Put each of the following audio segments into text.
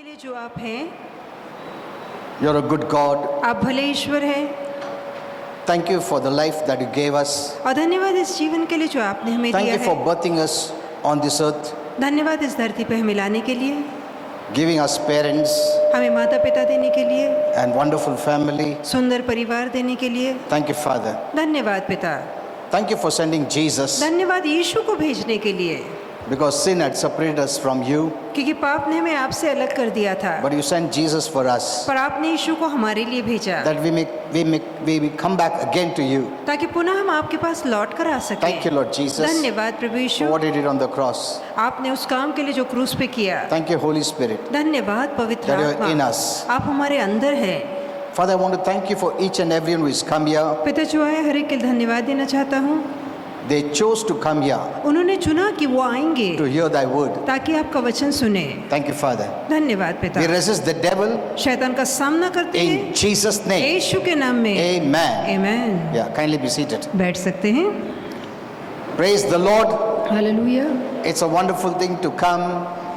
के लिए जो आप हैं, You're a good God. आप भले ईश्वर हैं। Thank you for the life that you gave us. और धन्यवाद इस जीवन के लिए जो आपने हमें Thank दिया you for है। birthing us on this earth, धन्यवाद इस धरती पे हमें लाने के लिए, giving us parents हमें माता पिता देने के लिए, and wonderful family. सुंदर परिवार देने के लिए। Thank you, Father. धन्यवाद पिता। Thank you for sending Jesus, धन्यवाद यीशु को भेजने के लिए, because sin had separated us from you, क्योंकि पाप ने हमें आपसे अलग कर दिया था, but you sent Jesus for us, पर आपने यीशु को हमारे लिए भेजा that we come back again to you. ताकि पुनः हम आपके पास लौट कर आ सकें। Thank you, Lord Jesus, धन्यवाद प्रभु for Yeshu, what you did on the cross. आपने उस काम के लिए जो क्रूस पे किया। Thank you, Holy Spirit, धन्यवाद पवित्र that you are in आत्मा, us. आप हमारे अंदर हैं। Father, I want to thank you for each and everyone who has come here. पिता जो है हर एक के लिए धन्यवाद देना चाहता हूँ। They chose to come here उन्होंने चुना कि वो आएंगे to hear thy word. ताकि आपका वचन सुने। Thank you, Father. धन्यवाद पिता। We resist the devil शैतान का सामना करते हैं in Jesus' name. यीशु के नाम में। Amen. Amen. Yeah, kindly be seated. बैठ सकते हैं। Praise the Lord. Hallelujah. It's a wonderful thing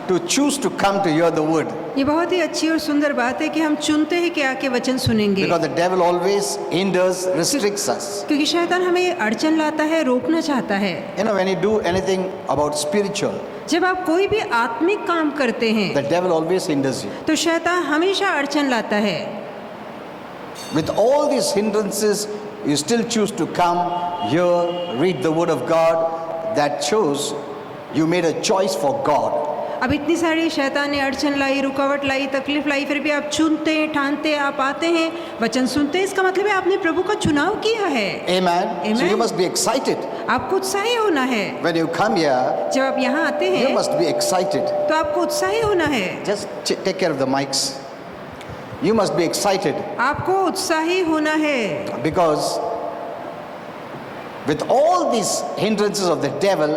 to choose to come to hear the word. ये बहुत ही अच्छी और सुंदर बात है कि हम चुनते हैं कि आके वचन सुनेंगे, Because the devil always hinders, restricts us. क्योंकि शैतान हमें अड़चन लाता है, रोकना चाहता है। You know, when you do anything about spiritual, जब आप कोई भी आत्मिक काम करते हैं the devil always hinders you. तो शैतान हमेशा अड़चन लाता है। With all these hindrances, you still choose to come here, read the word of God. That shows you made a choice for God. अब इतनी सारी शैतान ने अड़चन लाई, रुकावट लाई, तकलीफ लाई, फिर भी आप चुनते हैं, ठानते हैं, आप आते हैं, वचन सुनते हैं। इसका मतलब है आपने प्रभु का चुनाव किया है। Amen. So Amen. you must be excited. आपको उत्साही होना है। When you come here, जब आप यहाँ आते you हैं must be excited. तो आपको उत्साही होना है। Just take care of the mics. You must be excited आपको उत्साही होना है, because with all these hindrances of the devil,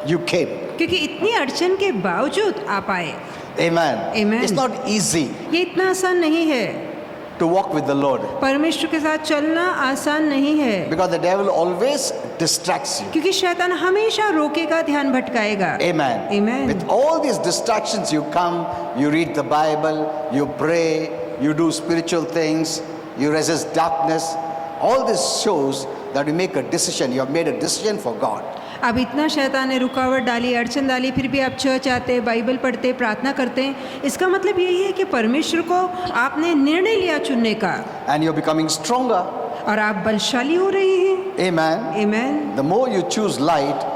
you came. क्योंकि इतनी अड़चन के बावजूद आप आए। Amen. Amen. It's not easy ये इतना आसान नहीं है। to walk with the Lord, परमेश्वर के साथ चलना आसान नहीं है, because the devil always distracts you. क्योंकि शैतान हमेशा रोकेगा, ध्यान भटकाएगा। Amen. Amen. With all these distractions, you come, you read the Bible, you pray, you do spiritual things, you resist darkness. All this shows that you make a decision. You have made a decision for God. अब इतना शैतान ने रुकावट डाली, अड़चन डाली, फिर भी आप चर्च आते, बाइबल पढ़ते, प्रार्थना करते हैं। इसका मतलब यही है कि परमेश्वर को आपने निर्णय लिया चुनने का, And you're becoming stronger. और आप बलशाली हो रहे हैं। Amen. Amen. The more you choose light,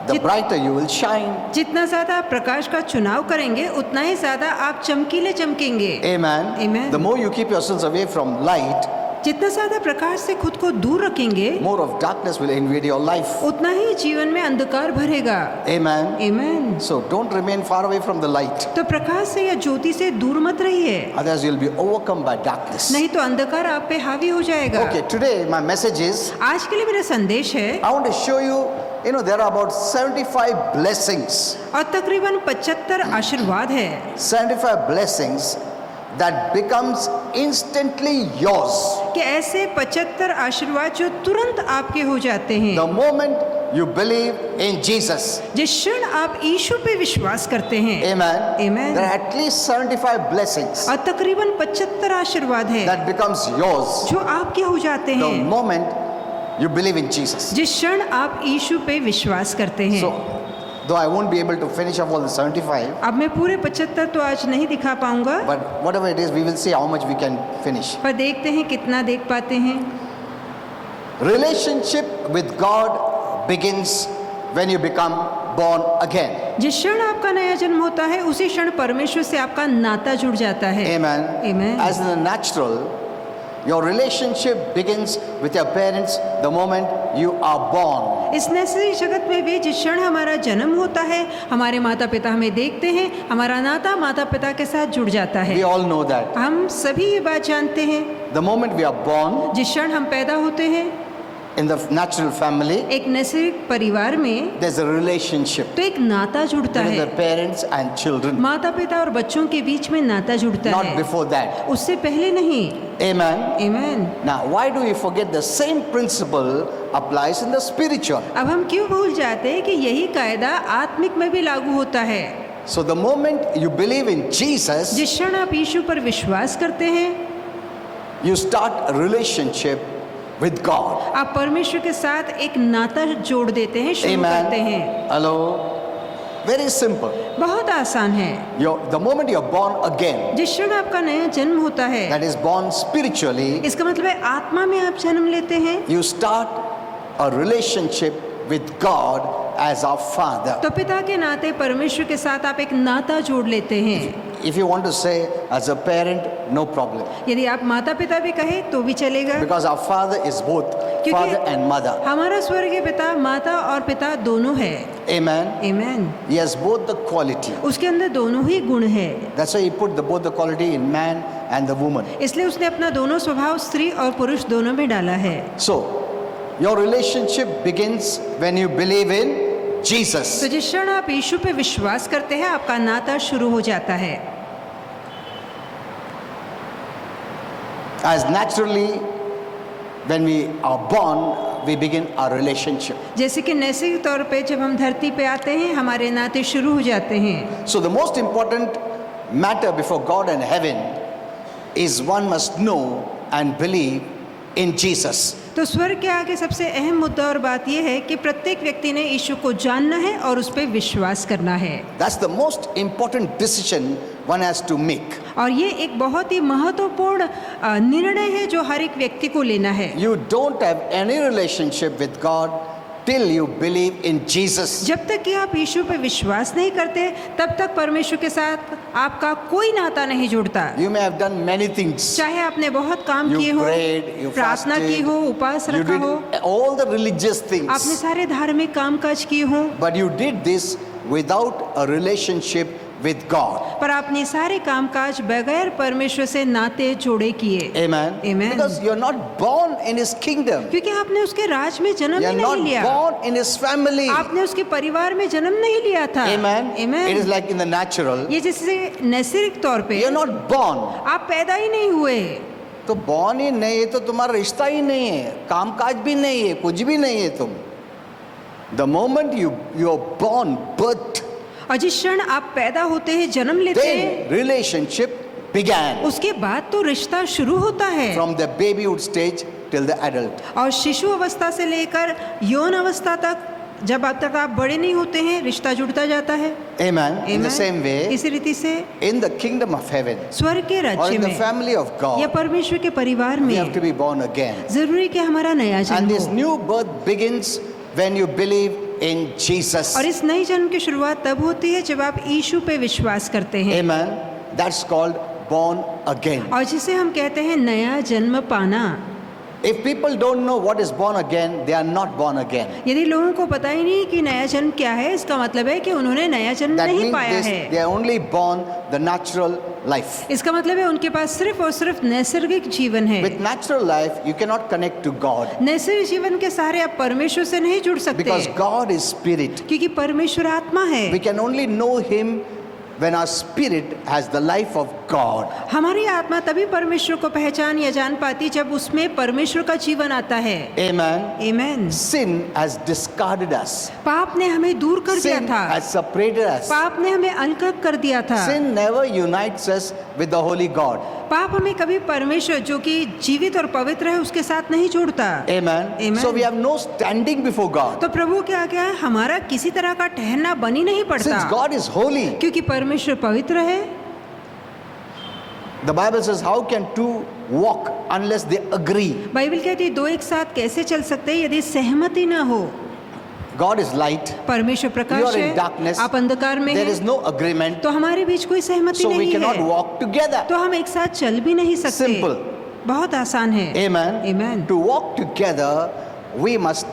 the brighter you will shine. जितना ज़्यादा आप प्रकाश का चुनाव करेंगे उतना ही ज़्यादा आप चमकीले चमकेंगे। Amen. Amen. The more you keep yourselves away from light, जितना ज़्यादा प्रकाश से खुद को दूर रखेंगे more of darkness will invade your life. उतना ही जीवन में अंधकार भरेगा। Amen. Amen. So don't remain far away from the light. तो प्रकाश से या ज्योति से दूर मत रहिए, Otherwise you'll be overcome by darkness. नहीं तो अंधकार आप पे हावी हो जाएगा। Okay, today my message is, आज के लिए मेरा संदेश है, I want to show you, there are about 75 blessings. और तकरीबन 75 आशीर्वाद है, 75 blessings that becomes instantly yours. कि ऐसे 75 आशीर्वाद जो तुरंत आपके हो जाते हैं The moment you believe in Jesus. जिस क्षण आप यीशु पे विश्वास करते हैं। Amen. Amen. There are at least 75 blessings और तकरीबन 75 आशीर्वाद है that becomes yours जो आपके हो जाते the हैं moment you believe in Jesus. जिस क्षण आप यीशु पे विश्वास करते हैं। So, though I won't be able to finish off all the 75, अब मैं पूरे 75 तो आज नहीं दिखा पाऊंगा, but whatever it is, we will see how much we can finish. पर देखते हैं कितना देख पाते हैं। Relationship with God begins when you become born again. जिस क्षण आपका नया जन्म होता है उसी क्षण परमेश्वर से आपका नाता जुड़ जाता है। Amen. Amen. As in the natural, your relationship begins with your parents the moment you are born. इस नैसर्गिक जगत में भी जिस क्षण हमारा जन्म होता है, हमारे माता पिता हमें देखते हैं, हमारा नाता माता पिता के साथ जुड़ जाता है। We all know that. हम सभी ये बात जानते हैं। The moment we are born जिस क्षण हम पैदा होते हैं in the natural family, एक नैसर्गिक परिवार में, there's a relationship तो एक नाता जुड़ता between है। the parents and children. माता पिता और बच्चों के बीच में नाता जुड़ता Not है, before that. उससे पहले नहीं। Amen. Amen. Now, why do we forget the same principle applies in the spiritual? अब हम क्यों भूल जाते हैं कि यही कायदा आत्मिक में भी लागू होता है। So the moment you believe in Jesus, जिस क्षण आप यीशु पर विश्वास करते हैं, you start a relationship with God. आप परमेश्वर के साथ एक नाता जोड़ देते हैं, शुरू करते हैं। Amen. Hello. Very simple. बहुत आसान है। The moment you're born again, जिस क्षण आपका नया जन्म होता है, that is born spiritually, इसका मतलब है आत्मा में आप जन्म लेते हैं, you start a relationship with God as our Father. तो पिता के नाते परमेश्वर के साथ आप एक नाता जोड़ लेते हैं। If you want to say as a parent, no problem. यदि आप माता पिता भी कहें तो भी चलेगा, Because our Father is both Father and Mother. हमारा स्वर्गीय पिता माता और पिता दोनों है। Amen. Amen. He has both the quality. उसके अंदर दोनों ही गुण है, That's why He put both the quality in man and the woman. इसलिए उसने अपना दोनों स्वभाव स्त्री और पुरुष दोनों में डाला है। So, your relationship begins when you believe in Jesus. तो जिस क्षण आप यीशु पे विश्वास करते हैं, आपका नाता शुरू हो जाता है। As naturally, when we are born, we begin our relationship. जैसे कि नैसर्गिक तौर पे जब हम धरती पे आते हैं, हमारे नाते शुरू हो जाते हैं। So the most important matter before God and heaven is one must know and believe in Jesus. तो स्वर्ग के आगे सबसे अहम मुद्दा और बात यह है कि प्रत्येक व्यक्ति ने यीशु को जानना है और उस पर विश्वास करना है। That's the most important decision one has to make. और ये एक बहुत ही महत्वपूर्ण निर्णय है जो हर एक व्यक्ति को लेना है। You don't have any relationship with God till you believe in Jesus. जब तक कि आप यीशु पे विश्वास नहीं करते, तब तक परमेश्वर के साथ आपका कोई नाता नहीं जुड़ता। You may have done many things. चाहे आपने बहुत काम You किए हो, prayed, you प्रार्थना fasted, की हो, उपास you रखा did हो, all the religious आपने things. सारे धार्मिक कामकाज किए हो, But you did this without a relationship with God. पर आपने सारे कामकाज बगैर परमेश्वर से नाते जोड़े किए। Amen. Amen. Because you're not born in His kingdom. क्योंकि आपने उसके राज में जन्म You're ही not नहीं लिया, born in His family. आपने उसके परिवार में जन्म नहीं लिया था। Amen. Amen. It is like in the natural. ये जैसे नैसर्गिक तौर पे You're not born. आप पैदा ही नहीं हुए, तो born ही नहीं है तो तुम्हारा रिश्ता ही नहीं है, कामकाज भी नहीं है, कुछ भी नहीं है तुम. The moment you are born, birth, और जिस क्षण आप पैदा होते हैं, जन्म लेते हैं, then relationship began उसके बाद तो रिश्ता शुरू होता है। from the babyhood stage till the adult. और शिशु अवस्था से लेकर यौन अवस्था तक, जब तक आप बड़े नहीं होते हैं, रिश्ता जुड़ता जाता है। Amen. In the Amen. same way, इसी रीति से in the kingdom of heaven स्वर्ग के or राज्य in the में family of या God, परमेश्वर के परिवार we have में to be born again. जरूरी कि हमारा नया And जन्म this हो। new birth begins when you believe in Jesus. और इस नए जन्म की शुरुआत तब होती है जब आप यीशु पे विश्वास करते हैं, Amen. That's called born again. और जिसे हम कहते हैं नया जन्म पाना। If people don't know what is born again, they are not born again. यदि लोगों को पता ही नहीं कि नया जन्म क्या है, इसका मतलब है कि उन्होंने नया जन्म That नहीं means पाया they है। are only born the natural life. इसका मतलब है उनके पास सिर्फ और सिर्फ नैसर्गिक जीवन है। With natural life, you cannot connect to God नैसर्गिक जीवन के सहारे आप परमेश्वर से नहीं जुड़ सकते, because God is spirit. क्योंकि परमेश्वर आत्मा है। We can only know Him when our spirit has the life of God. हमारी आत्मा तभी परमेश्वर को पहचान या जान पाती जब उसमें परमेश्वर का जीवन आता है। Amen. Amen. Sin has discarded us. पाप ने हमें दूर कर दिया Sin था, has separated us. पाप ने हमें अलग कर दिया था। Sin never unites us with the holy God. पाप हमें कभी परमेश्वर जो कि जीवित और पवित्र है उसके साथ नहीं जोड़ता। Amen. Amen. So we have no standing before God. तो प्रभु के आगे हमारा किसी तरह का ठहरना बन ही नहीं पड़ता, Since God is holy, क्योंकि परमेश्वर पवित्र है। the Bible says, how can two walk unless they agree? Bible कहती है दो एक साथ कैसे चल सकते हैं यदि सहमति ना हो। God is light. परमेश्वर You प्रकाश are in है, darkness. आप अंधकार में There हैं, is no agreement. तो हमारे बीच कोई सहमति So we नहीं cannot है, walk together. तो हम एक साथ चल भी नहीं सकते। Simple. बहुत आसान है। Amen. Amen. To walk together, we must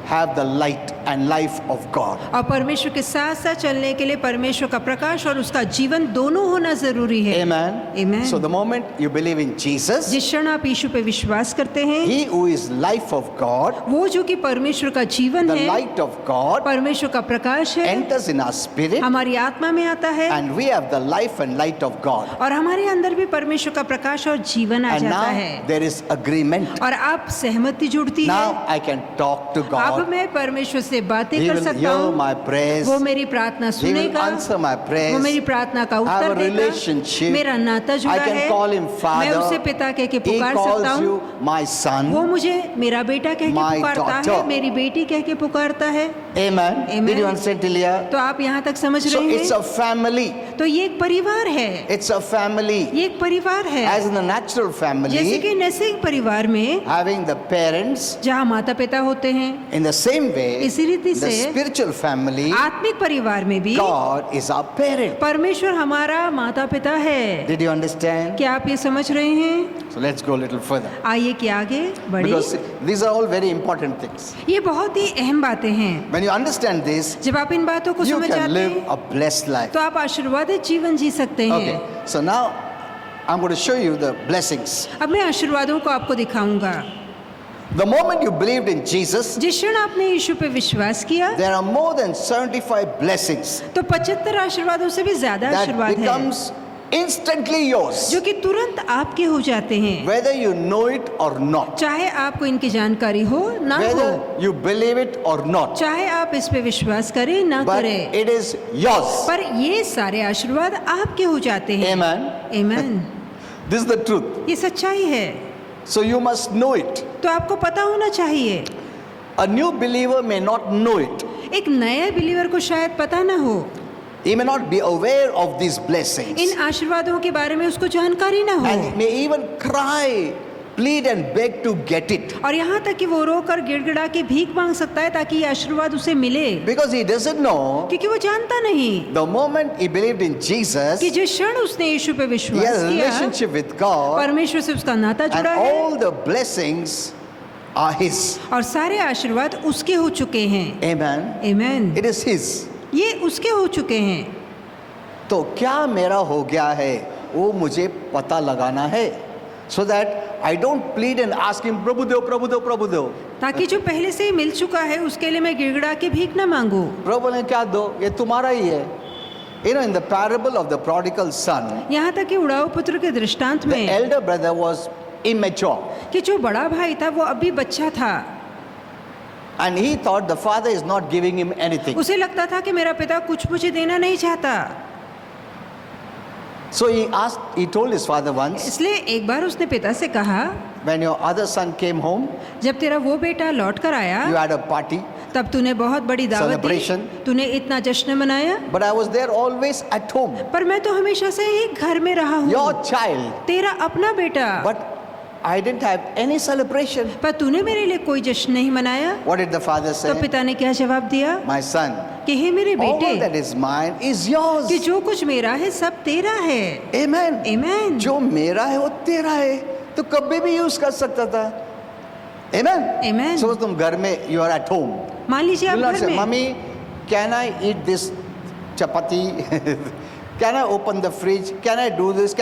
have the light and life of God. और परमेश्वर के साथ साथ चलने के लिए परमेश्वर का प्रकाश और उसका जीवन दोनों होना जरूरी है। Amen. Amen. So the moment you believe in Jesus, जिस क्षण आप यीशु पे विश्वास करते हैं, He who is life of God, वो जो कि परमेश्वर का जीवन the है, light of God, परमेश्वर का प्रकाश है, enters in our spirit, हमारी आत्मा में आता है, and we have the life and light of God. और हमारे अंदर भी परमेश्वर का प्रकाश और जीवन आ And जाता now है, there is agreement. और आप सहमति जुड़ती है। Now I can talk to अब God. मैं परमेश्वर से उससे बातें He कर will सकता hear हूँ, my prayers. वो मेरी प्रार्थना He will सुनेगा, answer my वो prayers. मेरी प्रार्थना का I have उत्तर a देगा, relationship. मेरा नाता जुड़ा I can है, call him मैं उसे Father. पिता कह के He पुकार सकता calls हूँ, you my son. वो मुझे मेरा बेटा कह के My पुकारता है, daughter. मेरी बेटी कह के पुकारता है। Amen. Amen. Did you understand till here? तो आप यहाँ तक समझ So रहे it's हैं? a family. तो ये एक परिवार है, It's a family. ये एक परिवार है। As in the natural जैसे family, कि नैसर्गिक परिवार में having the parents, जहाँ माता पिता होते हैं, in the same way, इसी रीति the से spiritual family, आत्मिक परिवार में भी God is our parent. परमेश्वर हमारा माता पिता है। Did you understand? क्या आप ये समझ रहे हैं? So let's go a little further. आइए कि आगे बढ़े। Because these are all very important things. ये बहुत ही अहम बातें हैं। When you understand this, जब आप इन बातों को you समझ can जाते live हैं a blessed life. तो आप आशीर्वादित जीवन जी सकते हैं। Okay, so now I'm going to show you the blessings. अब मैं आशीर्वादों को आपको दिखाऊंगा। The moment you believed in Jesus, जिस क्षण आपने यीशु पे विश्वास किया there are more than 75 blessings तो 75 आशीर्वादों से भी ज्यादा that आशीर्वाद है becomes instantly yours, जो कि तुरंत आपके हो जाते हैं, whether you know it or not, चाहे आपको इनकी जानकारी हो ना हो, whether you believe it or not, चाहे आप इस पे विश्वास करें ना but करें, it is yours. पर ये सारे आशीर्वाद आपके हो जाते हैं। Amen. आमीन। This is the truth. ये सच्चाई है, So you must know it. तो आपको पता होना चाहिए। A new believer may not know it. एक नए बिलीवर को शायद पता ना हो, He may not be aware of these blessings. इन आशीर्वादों के बारे में उसको जानकारी ना हो, And he may even cry, plead and beg to get it. और यहाँ तक कि वो रोकर गिड़गिड़ा के भीख मांग सकता है ताकि ये आशीर्वाद उसे मिले, Because he doesn't know, क्योंकि वो जानता नहीं the moment he believed in Jesus, कि जिस क्षण उसने यीशु पे he विश्वास has a किया, relationship with God, परमेश्वर से उसका नाता and जुड़ा है all the blessings are his. और सारे आशीर्वाद उसके हो चुके हैं। Amen. आमीन। It is his. ये उसके हो चुके हैं। तो क्या मेरा हो गया है वो मुझे पता लगाना है, so that I don't plead and ask him प्रभु देव प्रभु देव प्रभु देव। ताकि जो पहले से ही मिल चुका है उसके लिए मैं गिड़गिड़ा के भीख ना मांगू। प्रभु ने क्या दो, ये तुम्हारा ही है। You know, in the parable of the prodigal son, यहाँ तक कि उड़ाऊ पुत्र के दृष्टांत the में elder brother was immature, कि जो बड़ा भाई था वो अभी बच्चा था, and he thought the father is not giving him anything. उसे लगता था कि मेरा पिता कुछ मुझे देना नहीं चाहता, So he told his father once, इसलिए एक बार उसने पिता से कहा, when your other son came home, जब तेरा वो बेटा लौट कर you आया had a party, तब तूने बहुत बड़ी दावत दी, Celebration. तूने इतना जश्न मनाया, but I was there always at home. पर मैं तो हमेशा से ही घर में रहा हूँ, Your child, तेरा अपना बेटा, but I didn't have any celebration. पर तूने मेरे लिए कोई जश्न नहीं मनाया। What did the father तो say? पिता ने क्या जवाब दिया My son, कि हे मेरे all बेटे, that is mine is yours. कि जो कुछ मेरा है सब तेरा है। Amen. आमीन। जो मेरा है वो तेरा है, तो कभी भी यूज कर सकता था। Amen. Amen. So तुम घर में you are at home. मान लीजिए आप You'll not घर say, में, Mommy, can I eat this chapati? Can I open the fridge? Can I do this?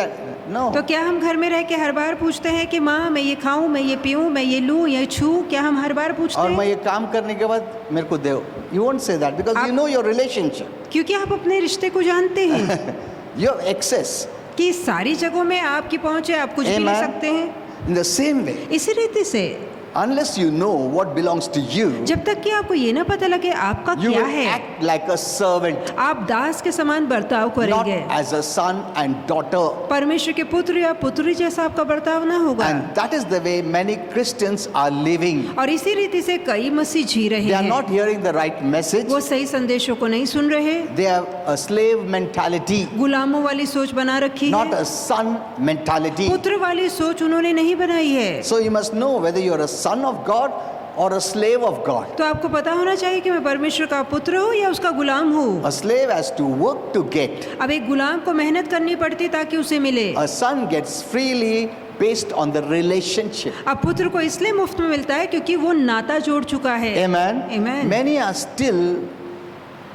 No. तो क्या हम घर में रह के हर बार पूछते हैं कि माँ मैं ये खाऊं, मैं ये पीऊं, मैं ये लूं, ये छूं? क्या हम हर बार पूछते और मैं हैं? ये काम करने के बाद मेरे को दो। You won't say that because you know your relationship. क्योंकि आप अपने रिश्ते को जानते हैं You have access. कि सारी जगहों में आपकी पहुंच है, आप कुछ भी ले Amen. सकते हैं। In the same way, इसी रीति से unless you know what belongs to you, जब तक कि आपको ये ना पता लगे आपका you क्या will है, act like a servant, आप दास के समान बर्ताव not करेंगे, as a son and daughter. परमेश्वर के पुत्र या पुत्री जैसा आपका बर्ताव ना होगा। And that is the way many Christians are living. और इसी रीति से कई मसीह जी रहे They are हैं, not hearing the right message. वो सही संदेशों को नहीं सुन रहे, They have a slave mentality, गुलामों वाली सोच बना रखी not है, a son mentality. पुत्र वाली सोच उन्होंने नहीं बनाई है। So you must know whether you are a son of God or a slave of God. तो आपको पता होना चाहिए कि मैं परमेश्वर का पुत्र हूँ या उसका गुलाम हूँ। A slave has to work to get. अब एक गुलाम को मेहनत करनी पड़ती ताकि उसे मिले, A son gets freely based on the relationship. अब पुत्र को इसलिए मुफ्त में मिलता है क्योंकि वो नाता जोड़ चुका है। Amen. Amen. Many are still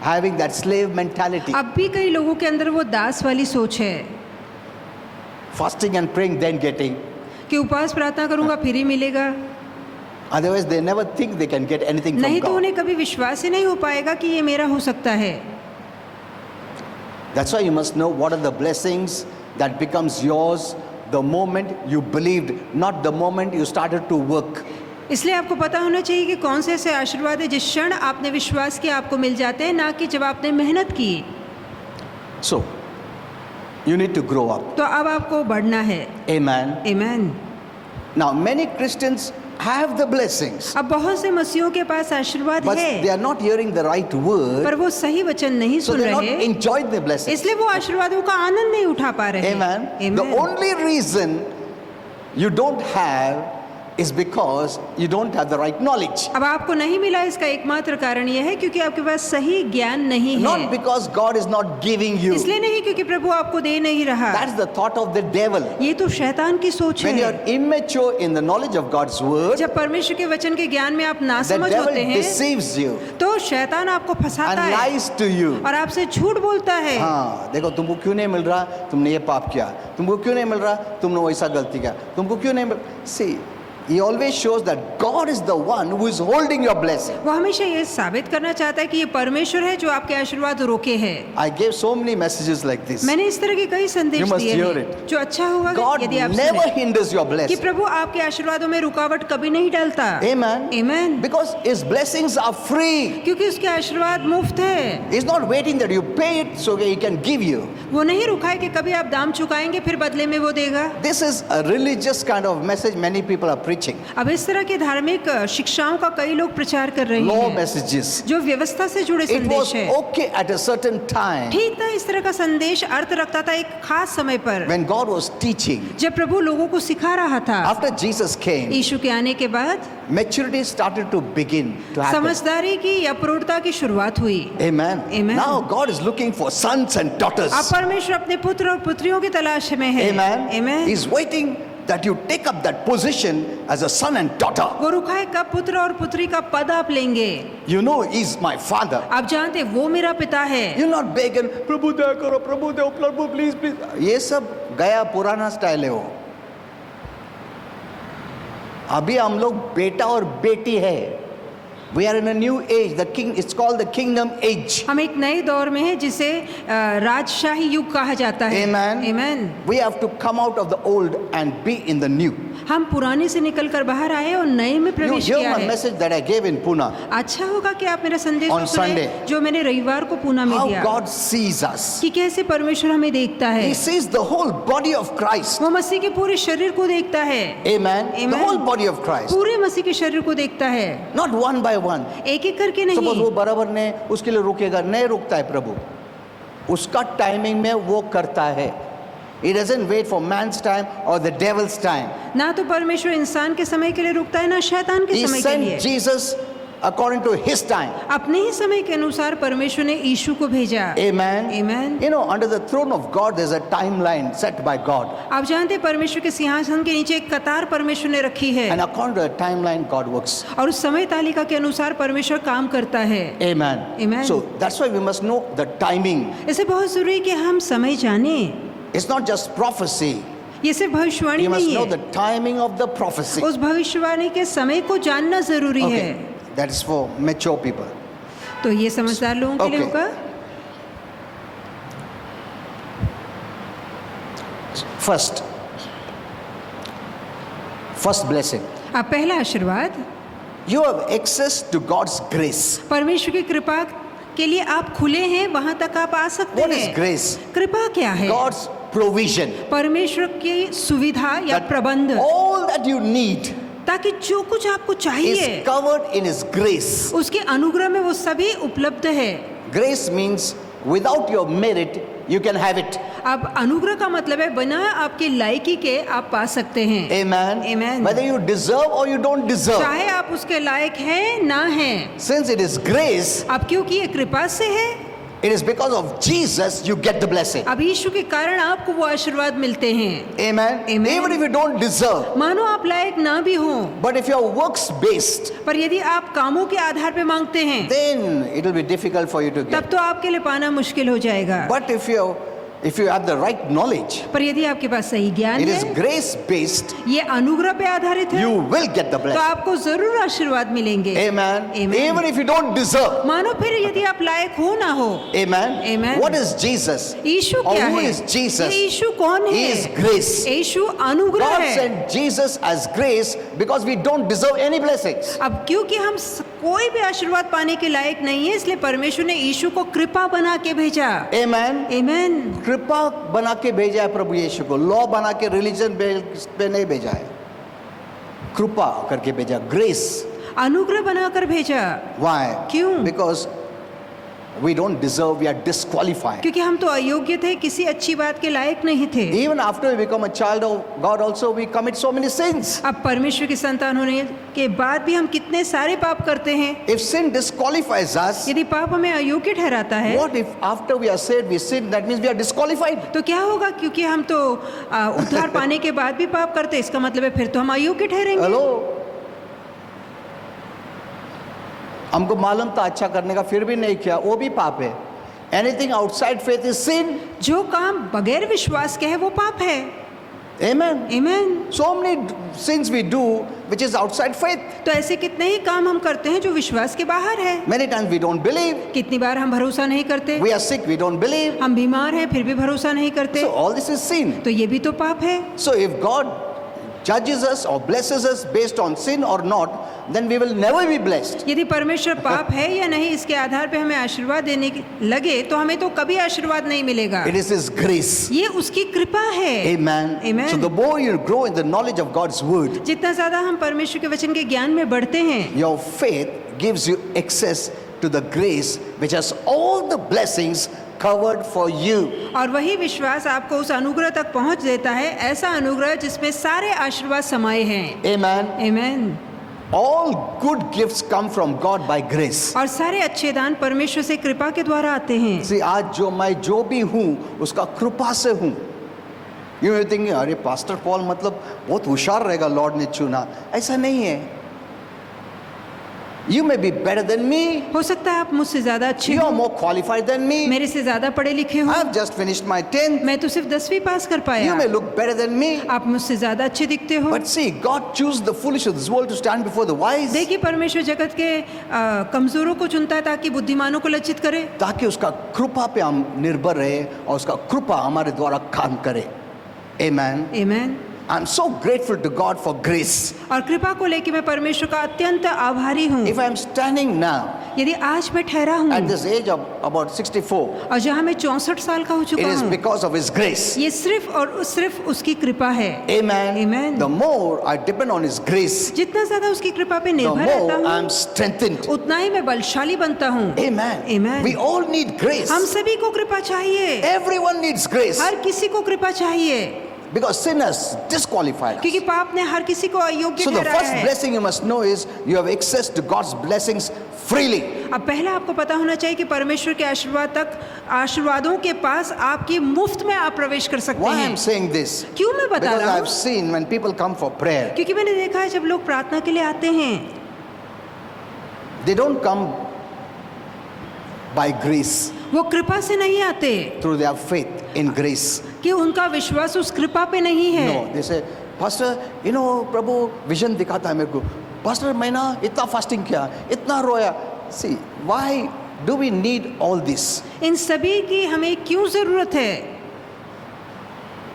having that slave mentality. अब भी कई लोगों के अंदर वो दास वाली सोच है Fasting and praying, then getting. कि उपवास प्रार्थना करूंगा फिर ही मिलेगा, Otherwise, they never think they can get anything from नहीं तो God. उन्हें कभी विश्वास ही नहीं हो पाएगा कि ये मेरा हो सकता है। That's why you must know what are the blessings that becomes yours the moment you believed, not the moment you started to work. इसलिए आपको पता होना चाहिए कि कौन से ऐसे आशीर्वाद है जिस क्षण आपने विश्वास किया आपको मिल जाते हैं, ना कि जब आपने मेहनत की। So, you need to grow up. तो अब आपको बढ़ना है। Amen. आमीन। Now, many Christians have the blessings, अब बहुत से मसीहों के पास आशीर्वाद but है, they are not hearing the right word, पर वो सही वचन नहीं so सुन they're not रहे, enjoying the blessings. इसलिए वो आशीर्वादों का आनंद नहीं उठा पा रहे। Amen. Amen। The only reason you don't have is because you don't have the right knowledge. अब आपको नहीं मिला इसका एकमात्र कारण यह है क्योंकि आपके पास सही ज्ञान नहीं Not है। because God is not giving you. इसलिए नहीं क्योंकि प्रभु आपको दे नहीं रहा। That's the thought of the devil. ये तो शैतान की सोच When you है। are immature in the knowledge of God's word, जब परमेश्वर के वचन के ज्ञान में आप the नासमझ devil होते हैं deceives you तो शैतान आपको फंसाता and है lies to you. और आपसे झूठ बोलता है। हाँ, देखो तुमको क्यों नहीं मिल रहा, तुमने ये पाप किया, तुमको क्यों नहीं मिल रहा, तुमने वैसा गलती किया, तुमको क्यों नहीं मिल। See, he always shows that God is the one who is holding your blessing. वो हमेशा ये साबित करना चाहता है कि ये परमेश्वर है जो आपके आशीर्वाद रोके है। I gave so many messages like this. मैंने इस तरह के कई संदेश You must दिए hear हैं it. जो अच्छा होगा God यदि आप never सुने hinders your कि blessing. प्रभु आपके आशीर्वादों में रुकावट कभी नहीं डालता। Amen. Amen। Because his blessings are free. क्योंकि उसके आशीर्वाद मुफ्त है। He's not waiting that you pay it so he can give you. वो नहीं रुका है कि कभी आप दाम चुकाएंगे फिर बदले में वो देगा। This is a religious kind of message many people are preaching. अब इस तरह के धार्मिक शिक्षाओं का कई लोग प्रचार कर रहे Law हैं messages. जो व्यवस्था से जुड़े It was संदेश है। okay at a certain time ठीक था, इस तरह का संदेश अर्थ रखता था एक खास समय पर when God was teaching. जब प्रभु लोगों को सिखा रहा था। After Jesus came, यीशु के आने के बाद maturity started to begin to happen. समझदारी की या प्रौढ़ता की शुरुआत हुई। Amen. Amen. Now God is looking for sons and daughters. अब परमेश्वर अपने पुत्र और पुत्रियों की तलाश में है। Amen. Amen। He's waiting that you take up that position as a son and daughter. वो रुका है कब पुत्र और पुत्री का पद आप लेंगे। You know he's my father. आप जानते हैं वो मेरा पिता है। You're not begging, प्रभु दया करो, प्रभु दो, प्रभु प्लीज प्लीज। ये सब गया पुराना स्टाइल है वो। अभी हम लोग बेटा और बेटी है। We are in a new age. The king, it's called the kingdom age. हम एक नए दौर में हैं जिसे राजशाही युग कहा जाता है। Amen. Amen। We have to come out of the old and be in the new. हम पुराने से निकलकर बाहर आए और नए में You प्रवेश hear किया my है। message that I gave in Pune. अच्छा होगा कि आप मेरा संदेश On सुने Sunday. जो मैंने रविवार को पूना में How दिया God sees us. कि कैसे परमेश्वर हमें देखता है। He sees the whole body of Christ. वो मसीह के पूरे शरीर को देखता है। Amen. The Amen। whole body of Christ. पूरे मसीह के शरीर को देखता है, Not one by one. एक एक करके Suppose नहीं। वो बराबर ने उसके लिए रुकेगा, नहीं रुकता है प्रभु। उसका टाइमिंग में वो करता है। He doesn't wait for man's time or the devil's time. ना तो परमेश्वर इंसान के समय के लिए रुकता है ना शैतान के He समय के sent लिए। Jesus according to his time. अपने ही समय के अनुसार परमेश्वर ने यीशु को भेजा। Amen. Amen। You know, under the throne of God, there's a timeline set by God. आप जानते हैं परमेश्वर के सिंहासन के नीचे एक कतार परमेश्वर ने रखी है And according to the timeline, God works. और उस समय तालिका के अनुसार परमेश्वर काम करता है। Amen. Amen। So that's why we must know the timing. इसे बहुत जरूरी है कि हम समय जाने। It's not just prophecy. ये सिर्फ भविष्यवाणी You must नहीं know है, the timing of the prophecy. उस भविष्यवाणी के समय को जानना जरूरी है। Okay. That is for mature people. तो ये समझदार लोगों के लिए Okay। होगा। First blessing. अब पहला आशीर्वाद, You have access to God's grace. परमेश्वर की कृपा के लिए आप खुले हैं, वहां तक आप आ सकते What is हैं। grace? कृपा क्या है? God's provision. परमेश्वर की सुविधा या That प्रबंध, all that you need ताकि जो कुछ आपको चाहिए is covered in His grace. उसके अनुग्रह में वो सभी उपलब्ध है। Grace means without your merit, you can have it. अब अनुग्रह का मतलब है बिना आपकी लायकी के आप पा सकते हैं। Amen. Amen। Whether you deserve or you don't deserve. चाहे आप उसके लायक हैं ना हैं, Since it is grace, अब क्योंकि ये कृपा से है, it is because of Jesus you get the blessing. अब यीशु के कारण आपको वो आशीर्वाद मिलते हैं। Amen. Amen। Even if you don't deserve. मानो आप लायक ना भी हो, But if you're works based, पर यदि आप कामों के आधार पे मांगते हैं then it will be difficult for you to तब get. तो आपके लिए पाना मुश्किल हो जाएगा। But if you have the right knowledge, पर यदि आपके पास सही ज्ञान it is है, grace based, ये अनुग्रह पे आधारित है, you will get the तो blessing. आपको जरूर आशीर्वाद मिलेंगे। Amen. Amen। Even if you don't deserve. मानो फिर यदि आप लायक हो ना हो। Amen. Amen। What is Jesus? Yeshu Or क्या who है? is Jesus? ये यीशु कौन He है? is grace. यीशु अनुग्रह God है। sent Jesus as grace because we don't deserve any blessings. अब क्योंकि हम कोई भी आशीर्वाद पाने के लायक नहीं है, इसलिए परमेश्वर ने यीशु को कृपा बना के भेजा। Amen. आमेन। कृपा बना के भेजा है प्रभु यीशु को, लॉ बना के रिलीजन पे नहीं भेजा है, कृपा करके भेजा, ग्रेस। अनुग्रह बनाकर भेजा। Why? क्यों? Because we don't deserve, we are disqualified. क्योंकि हम तो अयोग्य थे, किसी अच्छी बात के लायक नहीं थे। Even after we become a child of God also we commit so many sins. अब परमेश्वर की संतान होने के बाद भी हम कितने सारे पाप करते हैं। If sin disqualifies us, यदि पाप हमें अयोग्य ठहराता है, what if after we are saved we sin? That means we are disqualified. तो क्या होगा? क्योंकि हम तो उद्धार पाने के बाद भी पाप करते, इसका मतलब है फिर तो हम अयोग्य ठहरेंगे। Hello? हमको मालूम था अच्छा करने का, फिर भी नहीं किया, वो भी पाप है। Anything outside faith is sin. जो काम बगैर विश्वास के है वो पाप है। Amen. Amen. So many sins we do which is outside faith. तो ऐसे कितने ही काम हम करते हैं जो विश्वास के बाहर है। Many times we don't believe. कितनी बार हम भरोसा नहीं करते। We are sick, we don't believe. हम बीमार हैं फिर भी भरोसा नहीं करते। So all this is sin. तो ये भी तो पाप है। So if God judges us or blesses us based on sin or not, then we will never be blessed. यदि परमेश्वर पाप है या नहीं इसके आधार पे हमें आशीर्वाद देने लगे तो हमें तो कभी आशीर्वाद नहीं मिलेगा। It is His grace. ये उसकी कृपा है। Amen. Amen. So the more you grow in the knowledge of God's word, जितना ज्यादा हम परमेश्वर के वचन के ज्ञान में बढ़ते हैं, your faith gives you access to the grace which has all the blessings covered for you. और वही विश्वास आपको उस अनुग्रह तक पहुंच देता है, ऐसा अनुग्रह जिसमें सारे आशीर्वाद समाये हैं। Amen. Amen. All good gifts come from God by grace. और सारे अच्छे दान परमेश्वर से कृपा के द्वारा आते हैं। See, आज मैं जो भी हूँ उसका कृपा से हूँ। You may think, अरे पास्टर पॉल मतलब बहुत होशियार रहेगा, लॉर्ड ने चुना। ऐसा नहीं है। You may be better than me. हो सकता है आप मुझसे ज्यादा अच्छे You हो, are more qualified than me. मेरे से ज्यादा पढ़े लिखे हो। I have just finished my 10th. मैं तो सिर्फ 10वीं पास कर You पाया। may look better than me. आप मुझसे ज्यादा अच्छे दिखते हो। But see, God chose the foolish of this world to stand before the wise. देखिए परमेश्वर जगत के कमजोरों को चुनता है ताकि बुद्धिमानों को लज्जित करे, ताकि उसका कृपा पे हम निर्भर रहे और उसका कृपा हमारे द्वारा काम करे। Amen. Amen. I'm so grateful to God for grace. और कृपा को लेकर मैं परमेश्वर का अत्यंत आभारी हूँ। If I'm standing now यदि आज मैं ठहरा हूँ at this age of about 64, और जहाँ मैं 64 साल का हो it चुका is हूँ, because of His grace. ये सिर्फ और सिर्फ उसकी कृपा है। Amen. Amen. The more I depend on His grace, जितना ज्यादा उसकी कृपा पे the निर्भर रहता more हूँ, I'm strengthened. उतना ही मैं बलशाली बनता हूँ। Amen. Amen. We all need grace. हम सभी को कृपा चाहिए। Everyone needs grace हर किसी को कृपा चाहिए, because sin has disqualified us. क्योंकि पाप ने हर किसी को अयोग्य So the ठहराया first है। blessing you must know is you have access to God's blessings freely. अब पहला आपको पता होना चाहिए कि परमेश्वर के आशीर्वादों के पास आपकी मुफ्त में आप प्रवेश कर सकते Why हैं। I'm saying this? क्यों मैं बता Because रहा I've हूँ? seen when people come for prayer, क्योंकि मैंने देखा है जब लोग प्रार्थना के लिए आते हैं, they don't come by grace, वो कृपा से नहीं आते, through their faith in grace. कि उनका विश्वास उस कृपा पे नहीं है। No, they say, Pastor, you know, Prabhu vision दिखाता है मेरे को। Pastor, मैं ना इतना फास्टिंग किया, इतना रोया। See, why do we need all this? इन सभी की हमें क्यों जरूरत है?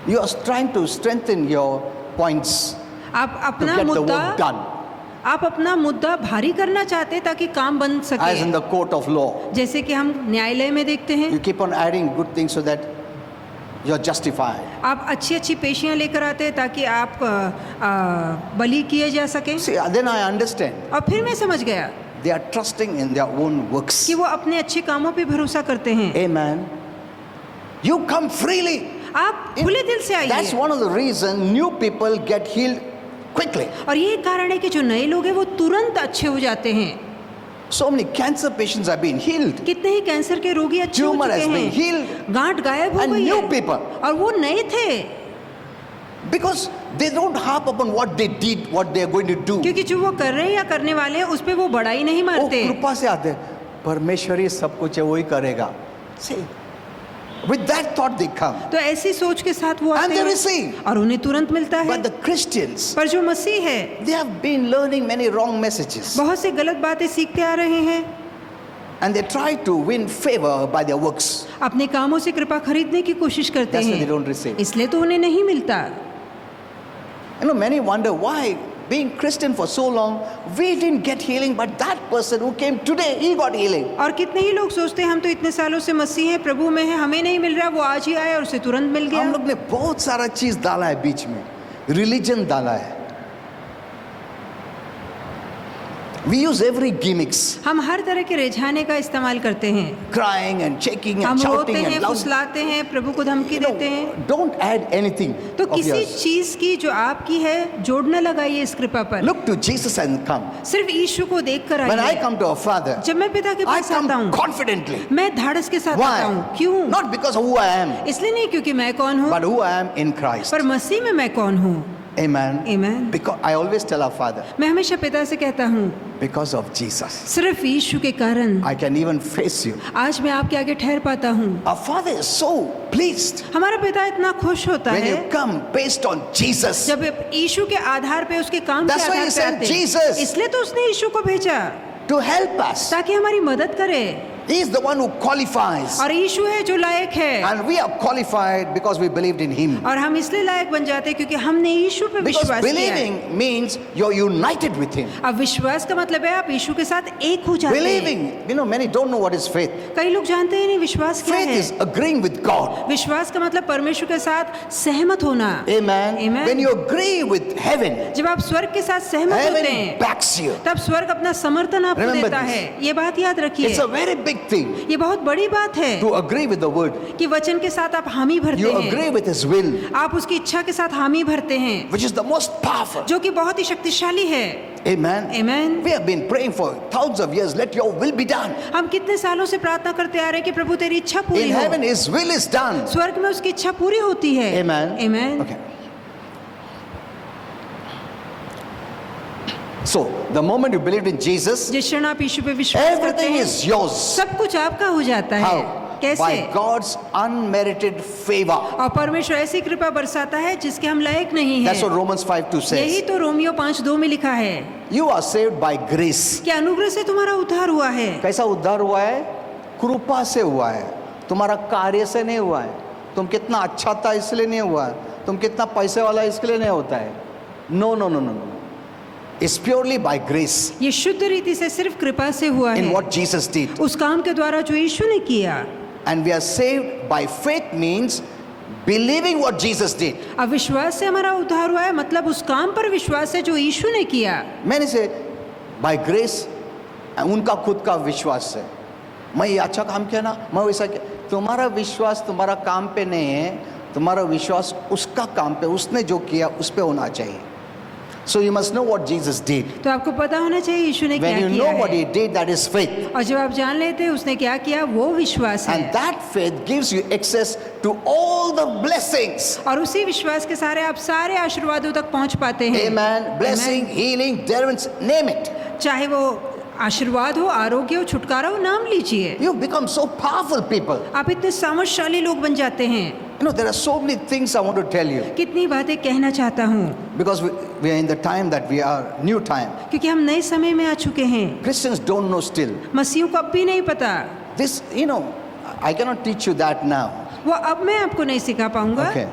You are trying to strengthen your points आप to अपना get the मुद्दा work done, आप अपना मुद्दा भारी करना चाहते हैं ताकि काम बन as in सके। the court of law. जैसे कि हम न्यायालय में देखते हैं, You keep on adding good things so that you're justified. आप अच्छी अच्छी पेशियां लेकर आते हैं ताकि आप बलि किए जा सके। See, then I understand. और फिर मैं समझ गया They are trusting in their own works. कि वो अपने अच्छे कामों पे भरोसा करते हैं। Amen. You come freely. आप खुले दिल से That's आइए। one of the reasons new people get healed quickly. और ये कारण है कि जो नए लोग हैं वो तुरंत अच्छे हो जाते हैं। So many cancer patients have been healed. कितने ही कैंसर के रोगी अच्छे हो Tumor चुके has been हैं, healed. गांठ गायब हो And गई new है, people. और वो नए थे Because they don't harp upon what they did, what they are going to do. क्योंकि जो वो कर रहे हैं या करने वाले हैं उस पे वो बड़ाई नहीं वो मारते। कृपा से आते हैं, परमेश्वर ही सब कुछ है, वही करेगा। See, with that thought they come. तो ऐसी सोच के साथ वो And आते they हैं receive. और उन्हें तुरंत मिलता है। But the Christians, पर जो मसीह है they have been learning many wrong messages. बहुत से गलत बातें सीखते आ रहे हैं, And they try to win favor by their works. अपने कामों से कृपा खरीदने की कोशिश करते That's why they हैं, don't receive. इसलिए तो उन्हें नहीं मिलता। You know, many wonder why being Christian for so long, we didn't get healing, but that person who came today, he got healing. और कितने ही लोग सोचते हैं हम तो इतने सालों से मसीह हैं, प्रभु में हैं, हमें नहीं मिल रहा, वो आज ही आया और उसे तुरंत मिल हम गया। लोग ने बहुत सारा चीज डाला है बीच में, रिलीजन डाला है। We use every gimmicks, हम हर तरह के रिझाने का इस्तेमाल करते हैं। crying and shaking हम and रोते shouting हैं, and loud. फुसलाते हैं, प्रभु को धमकी देते हैं। Don't add anything तो of किसी yours. चीज की जो आपकी है जोड़ न लगाइए इस कृपा पर। Look to Jesus and come. सिर्फ यीशु को देख कर When I आइए। come to our Father, जब मैं पिता के I पास आता come हूँ, confidently. मैं धाड़स के साथ आता हूँ। Why? क्यों? Not because of who I am, इसलिए नहीं क्योंकि मैं कौन हूँ, but who I am in Christ. पर मसीह में मैं कौन हूँ। Amen. Amen. Because I always tell our Father, मैं हमेशा पिता से कहता हूँ, because of Jesus, सिर्फ यीशु के कारण I can even face you. आज मैं आपके आगे ठहर पाता हूँ। Our Father is so pleased हमारा पिता इतना खुश होता when है you come based on Jesus. जब यीशु के आधार पे, उसके काम के That's why आधार he पे sent आते हैं। Jesus. इसलिए तो उसने यीशु को भेजा To help us. ताकि हमारी मदद करे। He is the one who qualifies. और यीशु है जो लायक है, And we are qualified because we believed in Him. और हम इसलिए लायक बन जाते हैं क्योंकि हमने यीशु पे Because विश्वास किया है। believing means you're united with Him. अब विश्वास का मतलब है आप यीशु के साथ एक हो जाते हैं। Believing, many don't know what is faith. कई लोग जानते ही नहीं विश्वास क्या Faith है। is agreeing with God. विश्वास का मतलब परमेश्वर के साथ सहमत होना। Amen. Amen. When you agree with heaven, जब आप स्वर्ग के साथ सहमत होते heaven हैं, backs you. तब स्वर्ग अपना समर्थन आपको Remember देता this. है। ये बात याद It's रखिए, a very big thing ये बहुत बड़ी बात है to agree with the word. कि वचन के साथ आप हामी भरते You हैं, agree with His will, आप उसकी इच्छा के साथ हामी भरते हैं, which is the most powerful. जो कि बहुत ही शक्तिशाली है। Amen. Amen. We have been praying for thousands of years. Let your will be done. हम कितने सालों से प्रार्थना करते आ रहे हैं कि प्रभु तेरी इच्छा पूरी In हो। heaven, His will is done. स्वर्ग में उसकी इच्छा पूरी होती है। Amen. Amen. Okay. So, the moment you believed in Jesus, जिस क्षण आप यीशु पे विश्वास करते everything हैं, is yours. सब कुछ आपका हो जाता है। How? कैसे? By God's unmerited favor. और परमेश्वर ऐसी कृपा बरसाता है जिसके हम लायक नहीं That's what हैं। Romans 5:2 यही says. तो रोमियो 5:2 में लिखा है You are saved by grace. कि अनुग्रह से तुम्हारा उद्धार हुआ है। कैसा उद्धार हुआ है? कृपा से हुआ है, तुम्हारा कार्य से नहीं हुआ है। तुम कितना अच्छा था इसलिए नहीं हुआ है, तुम कितना पैसे वाला इसके लिए नहीं होता है। No no no no no, it's purely by grace ये शुद्ध रीति से सिर्फ कृपा से हुआ इन है, व्हाट जीसस डिड। उस काम के द्वारा जो यीशु ने किया। And we are saved by faith means believing what Jesus did. अब विश्वास से हमारा उद्धार हुआ है, मतलब उस काम पर विश्वास है जो यीशु ने किया। मैंने से बाय ग्रेस, उनका खुद का विश्वास है, मैं ये अच्छा काम किया ना, मैं वैसा किया। तुम्हारा विश्वास तुम्हारा काम पे नहीं है, तुम्हारा विश्वास उसका काम पे, उसने जो किया उस पे होना चाहिए। So you must know what Jesus did. तो आपको पता होना चाहिए यीशु ने क्या When you किया know what है। He did, that is faith. और जब आप जान लेते हैं उसने क्या किया, वो विश्वास है। And that faith gives you access to all the blessings. और उसी विश्वास के सारे आप सारे आशीर्वादों तक पहुंच पाते हैं। Amen. Blessing, healing, deliverance, name it. चाहे वो आशीर्वाद हो, आरोग्य हो, छुटकारा हो, नाम लीजिए। You become so powerful people. आप इतने सामर्थशाली लोग बन जाते हैं। There are so many things I want to tell you. कितनी बातें कहना चाहता हूँ, Because we are in the time that we are, new time. क्योंकि हम नए समय में आ चुके हैं। Christians don't know still. मसीहों को अब भी नहीं पता। This, I cannot teach you that now. वो अब मैं आपको नहीं सिखा पाऊंगा। Okay.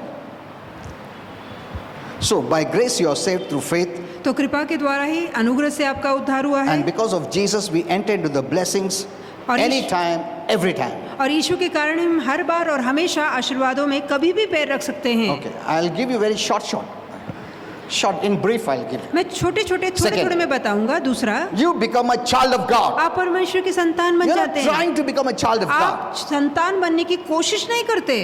So by grace you are saved through faith. तो कृपा के द्वारा ही, अनुग्रह से आपका उद्धार हुआ है। And because of Jesus we enter into the blessings और anytime, every time. और यीशु के कारण हम हर बार और हमेशा आशीर्वादों में कभी भी पैर रख सकते हैं। Okay, I'll give you very short, in brief I'll give you. मैं छोटे छोटे थोड़े में बताऊंगा। दूसरा, You become a child of God. आप परमेश्वर की संतान बन You're not जाते हैं। trying to become a child of God. आप संतान बनने की कोशिश नहीं करते।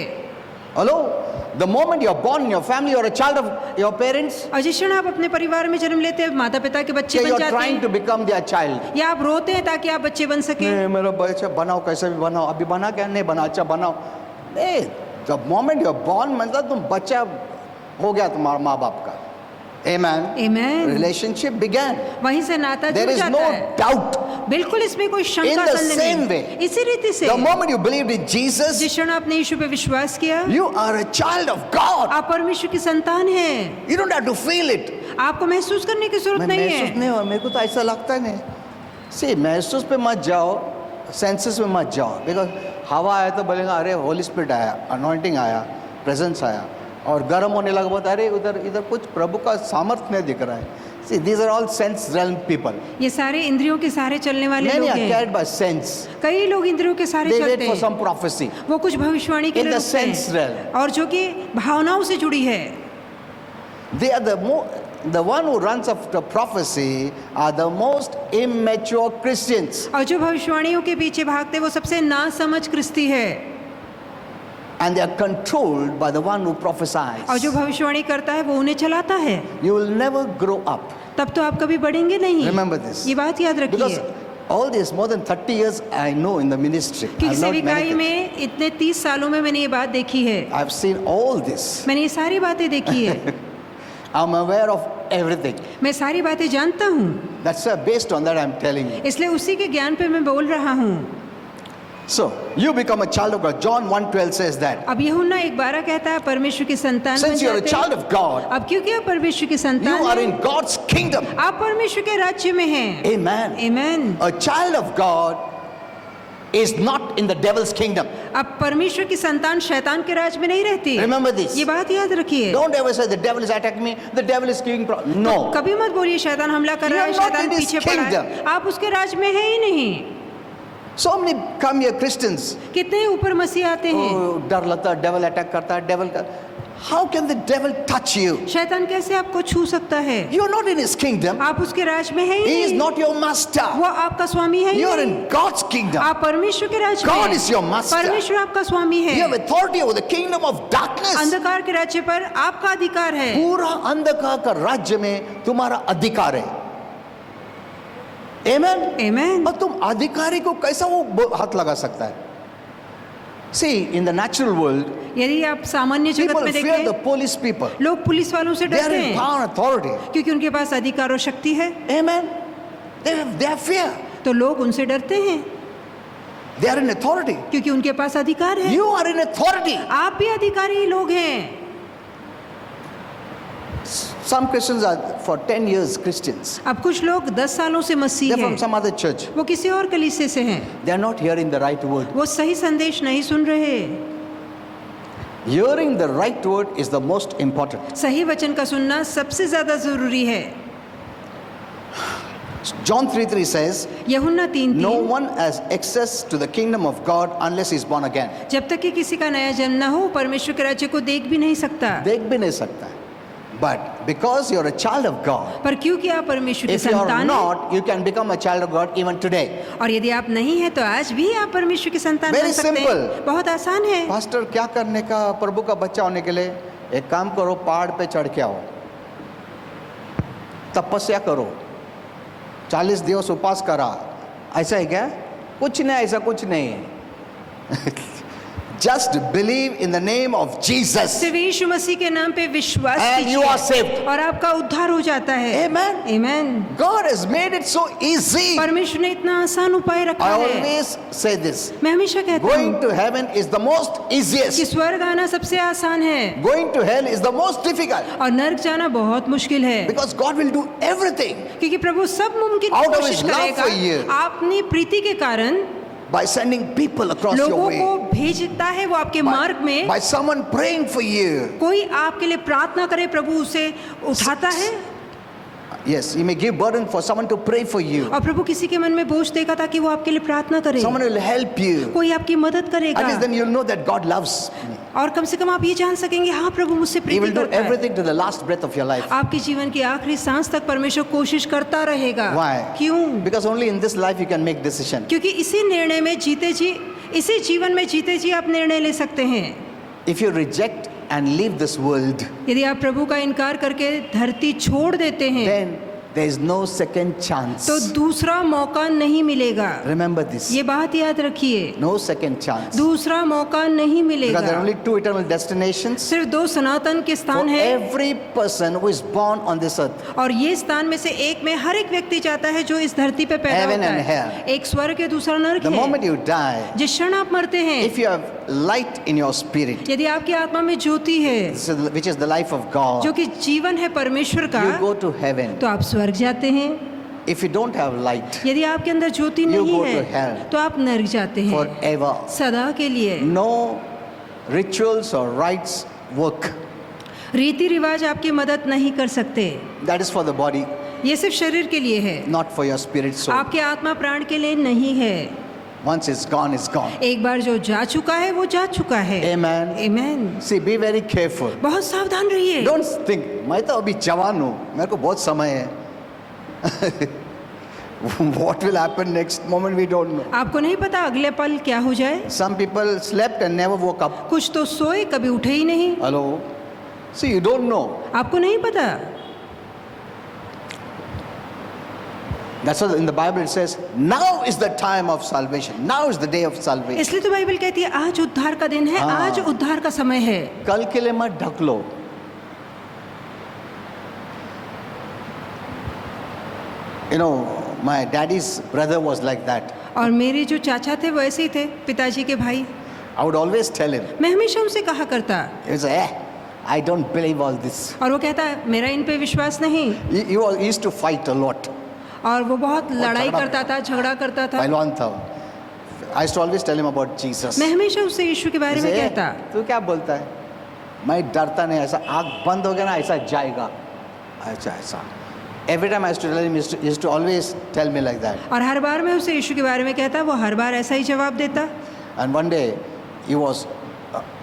Hello? The moment you're born in your family, you're a child of your parents. और जिस क्षण आप अपने परिवार में जन्म लेते हैं, माता पिता के बच्चे Okay, बन you're जाते trying हैं, to become their child. या आप रोते हैं ताकि आप बच्चे बन सके। नहीं, मेरा बच्चा बनाओ, कैसे भी बनाओ, अभी बना क्या, नहीं बना, अच्छा बनाओ। नहीं, the moment you're born मतलब तुम बच्चा हो गया तुम्हारा माँ बाप का। Amen. Amen. Relationship began. वहीं से नाता There जुड़ is जाता no है। doubt. बिल्कुल इसमें कोई In शंका the संदेह same नहीं। way, इसी रीति से the moment you believed in Jesus, जिस क्षण आपने यीशु पे विश्वास किया, you are a child of God. आप परमेश्वर की संतान हैं। You don't have to feel it. आपको महसूस करने की जरूरत मैं नहीं महसूस है। नहीं हुआ, मेरे को तो ऐसा लगता है नहीं। See, महसूस पे मत जाओ, सेंसेस में मत जाओ, बिकॉज हवा आया तो बोलेगा अरे होली स्पिरिट आया, अनॉइंटिंग आया, प्रेजेंस आया, और गर्म होने लगा बहुत अरे इधर कुछ प्रभु का सामर्थ्य नहीं दिख रहा है। See, these are all sense realm people. ये सारे इंद्रियों के सहारे चलने वाले Many लोग are हैं। carried by sense. कई लोग इंद्रियों के सहारे They चलते wait for हैं, some prophecy. वो कुछ भविष्यवाणी के In लिए the रुकते sense हैं realm. और जो कि भावनाओं से जुड़ी है। They are the one who runs after prophecy are the most immature Christians. और जो भविष्यवाणियों के पीछे भागते वो सबसे नासमझ क्रिस्ती है। And they are controlled by the one who prophesies. और जो भविष्यवाणी करता है वो उन्हें चलाता है। You will never grow up. तब तो आप कभी बढ़ेंगे नहीं। Remember this. ये बात याद Because रखिए, all this, more than 30 years I know in the ministry. क्योंकि I've not सेविकाई many में इतने 30 सालों में मैंने ये बात देखी है। things. I've seen all this. मैंने ये सारी बातें देखी है। I'm aware of everything. मैं सारी बातें जानता हूँ, That's why based on that I'm telling you. इसलिए उसी के ज्ञान पे मैं बोल रहा हूँ। So, you become a child of God. John 1:12 says that. अब यूहन्ना 1:12 कहता है परमेश्वर की संतान बन Since you're a जाते child हैं। of God, अब क्योंकि आप परमेश्वर की you संतान are in हैं, God's kingdom. आप परमेश्वर के राज्य में हैं। Amen. आमीन। A child of God is not in the devil's kingdom. अब परमेश्वर की संतान शैतान के राज में नहीं रहती। Remember this. ये बात याद रखिए। Don't ever say the devil is attacking me, the devil is giving no. कभी मत बोलिए शैतान हमला कर रहा है, You are not शैतान in his पीछे पड़ा है। kingdom. आप उसके राज में है ही नहीं। So many come here Christians. कितने ऊपर मसीह आते हैं। Oh, डर लगता है, devil attack करता है, devil का. How can the devil touch you? शैतान कैसे आपको छू सकता है? You are not in his kingdom. आप उसके राज में है ही He is नहीं। not your master. वो आपका स्वामी है ही You are नहीं। in God's kingdom. आप परमेश्वर के राज में God हैं। is your master. परमेश्वर आपका स्वामी है। You have authority over the kingdom of darkness. अंधकार के राज्य पर आपका अधिकार है। पूरा अंधकार का राज्य में तुम्हारा अधिकार है। Amen. आमीन। और तुम अधिकारी को कैसा वो हाथ लगा सकता है? See, in the natural world, यदि आप सामान्य जगत people में fear the देखें, police people. लोग पुलिस वालों से They are डरते in हैं power and authority. क्योंकि उनके पास अधिकार और शक्ति है। Amen. They have fear. तो लोग उनसे डरते हैं They are in authority. क्योंकि उनके पास अधिकार है। You are in authority. आप भी अधिकारी लोग हैं। Some Christians are for 10 years Christians. अब कुछ लोग 10 सालों से मसीह They're from हैं, some other church. वो किसी और कलीसिया से हैं, They are not hearing the right word. वो सही संदेश नहीं सुन रहे। Hearing the right word is the most important. सही वचन का सुनना सबसे ज्यादा जरूरी है। John 3:3 says, यूहन्ना 3:3 no one has access to the kingdom of God unless he is born again. जब तक कि किसी का नया जन्म न हो परमेश्वर के राज्य को देख भी नहीं सकता। देख भी नहीं सकता है. But because you're a child of God, पर क्योंकि आप परमेश्वर की if you are संतान हैं, not, you can become a child of God even today. और यदि आप नहीं हैं तो आज भी आप परमेश्वर की संतान Very बन सकते हैं। simple. बहुत आसान है। पास्टर क्या करने का, प्रभु का बच्चा होने के लिए एक काम करो, पहाड़ पे चढ़ के आओ, तपस्या करो, 40 दिवस उपवास करा, ऐसा है क्या? कुछ नहीं, ऐसा कुछ नहीं है। Just believe in the name of Jesus सिर्फ यीशु मसीह के नाम पे विश्वास and you are saved. कीजिए और आपका उद्धार हो जाता है। Amen. आमीन। God has made it so easy. परमेश्वर ने इतना आसान उपाय रखा I है। always say this. मैं हमेशा कहता Going हूँ to heaven is the most कि easiest. स्वर्ग आना सबसे आसान है Going to hell is the most difficult. और नर्क जाना बहुत मुश्किल है, Because God will do everything क्योंकि प्रभु सब मुमकिन Out of कोशिश his love करेगा for you. अपनी प्रीति के कारण by sending people across your लोगों way. को भेजता है वो आपके मार्ग में। By someone praying for you. कोई आपके लिए प्रार्थना करे प्रभु उसे उठाता है Yes, He may give burden for someone to pray for you. और प्रभु किसी के मन में बोझ देगा ताकि वो आपके लिए प्रार्थना करे। Someone will help you. कोई आपकी मदद At करेगा least then you'll know that God loves me. और कम से कम आप ये जान सकेंगे हाँ प्रभु मुझसे He प्रीति will do करता है। everything to the last breath of your life. आपके जीवन की आखिरी सांस तक परमेश्वर कोशिश करता रहेगा। Why? क्यों? Because only in this life you can make decision. क्योंकि इसी निर्णय में जीते जी, इसी जीवन में जीते जी आप निर्णय ले सकते हैं। If you reject and leave this world, यदि आप प्रभु का इनकार करके धरती छोड़ देते हैं then there is no second chance. तो दूसरा मौका नहीं मिलेगा। Remember this. ये बात याद रखिए, No second chance. दूसरा मौका नहीं Because there are मिलेगा। only two eternal destinations सिर्फ 2 सनातन के for स्थान है every person who is born on this earth. और ये स्थान में से एक में हर एक व्यक्ति जाता है जो इस धरती पे पैदा Heaven होता and है। hell. एक स्वर्ग है, दूसरा नरक The moment है। you die, जिस क्षण आप मरते हैं, if you have light in your spirit, यदि आपकी आत्मा में ज्योति है which is the life of जो God, कि जीवन है परमेश्वर का, you go to heaven. तो आप स्वर्ग जाते हैं। If you don't have light, यदि आपके अंदर ज्योति You नहीं go to है hell. तो आप नरक जाते हैं forever. सदा के लिए। No rituals or rites work. रीति रिवाज आपकी मदद नहीं कर सकते। That is for the body. ये सिर्फ शरीर के लिए है, not for your spirit soul. आपके आत्मा प्राण के लिए नहीं है। Once it's gone, it's gone. एक बार जो जा चुका है वो जा चुका है। Amen. आमीन। See, be very careful. बहुत सावधान रहिए। Don't think, मैं तो अभी जवान हूँ, मेरे को बहुत समय है। What will happen next moment we don't know. आपको नहीं पता अगले पल क्या हो जाए। Some people slept and never woke up. कुछ तो सोए कभी उठे ही नहीं। Hello? See, you don't know. आपको नहीं पता। That's why in the Bible it says, now is the time of salvation. Now is the day of salvation. इसलिए तो बाइबल कहती है आज उद्धार का दिन है, आज उद्धार का समय है। कल के लिए मत ढक लो। You know, my daddy's brother was like that. और मेरे जो चाचा थे वो ऐसे ही थे, पिताजी के भाई। I would always tell him, मैं हमेशा उनसे कहा करता। he would say, I don't believe all this. और वो कहता है मेरा इन पे विश्वास नहीं। He used to fight a lot. और वो बहुत लड़ाई करता था, झगड़ा करता था। पहलवान था। I used to always tell him about Jesus. मैं हमेशा उससे यीशु के बारे में कहता। तू क्या बोलता है? मैं डरता नहीं, ऐसा आँख बंद हो गया ना ऐसा जाएगा, ऐसा ऐसा। Every time I used to tell him, he used to always tell me like that. और हर बार मैं उसे यीशु के बारे में कहता, वो हर बार ऐसा ही जवाब देता। And one day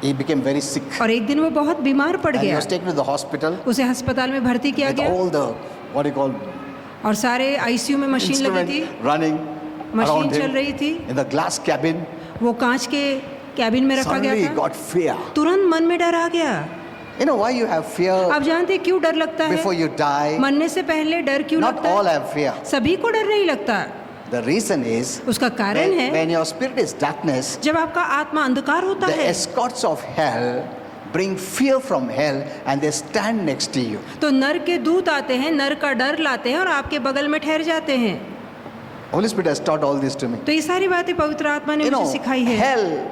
he became very sick. और एक दिन वो बहुत बीमार पड़ And he गया। was taken to the hospital उसे अस्पताल में भर्ती किया with गया all the what do you call और सारे आईसीयू में मशीन लगी instrument थी, running मशीन around चल him रही थी। in the glass cabin. वो कांच के कैबिन में रखा Suddenly he गया था। got fear. तुरंत मन में डर आ गया। You know why you have fear आप जानते हैं क्यों डर लगता before है? you die? मरने से पहले डर क्यों Not लगता all है? have fear. सभी को डर नहीं लगता। The reason is उसका कारण है when your spirit is darkness, जब आपका आत्मा अंधकार होता the है escorts of hell bring fear from hell and they stand next to you. तो नर के दूत आते हैं, नर का डर लाते हैं और आपके बगल में ठहर जाते हैं। Holy Spirit has taught all this to me. तो ये सारी बातें पवित्र आत्मा ने You know, मुझे सिखाई है। hell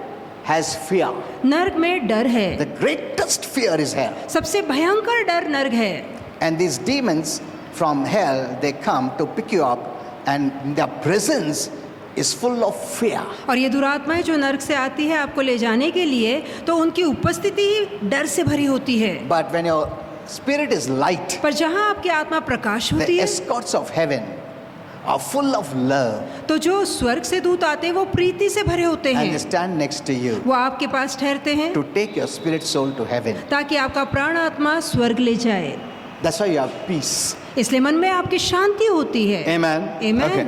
has fear. नर्क में डर है, The greatest fear is hell. सबसे भयंकर डर नर्क है। And these demons from hell, they come to pick you up and their presence is full of fear. और ये दुरात्माएं जो नर्क से आती है आपको ले जाने के लिए, तो उनकी उपस्थिति ही डर से भरी होती है। But when your spirit is light, पर जहाँ आपकी आत्मा प्रकाश the होती है, escorts of heaven are full of love तो जो स्वर्ग से दूत आते हैं वो प्रीति से भरे होते and they हैं। stand next to you वो आपके पास ठहरते हैं to take your spirit soul to heaven. ताकि आपका प्राण आत्मा स्वर्ग ले जाए। That's why you have peace. इसलिए मन में आपकी शांति होती है। Amen. Amen. Okay.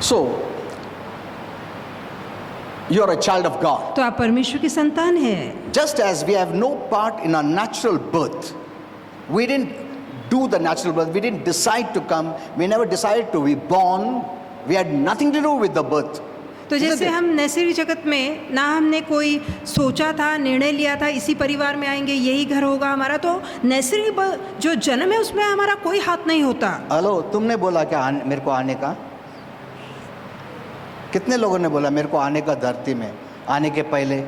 So, you are a child of God. तो आप परमेश्वर की संतान हैं। Just as we have no part in our natural birth, we didn't do the natural birth, we didn't decide to come, we never decided to be born, we had nothing to do with the birth. तो जैसे हम नैसरी जगत में ना हमने कोई सोचा था, निर्णय लिया था इसी परिवार में आएंगे, यही घर होगा हमारा, तो नैसरी जो जन्म है उसमें हमारा कोई हाथ नहीं होता। हेलो, तुमने बोला क्या मेरे को आने का? कितने लोगों ने बोला मेरे को आने का धरती में आने के पहले?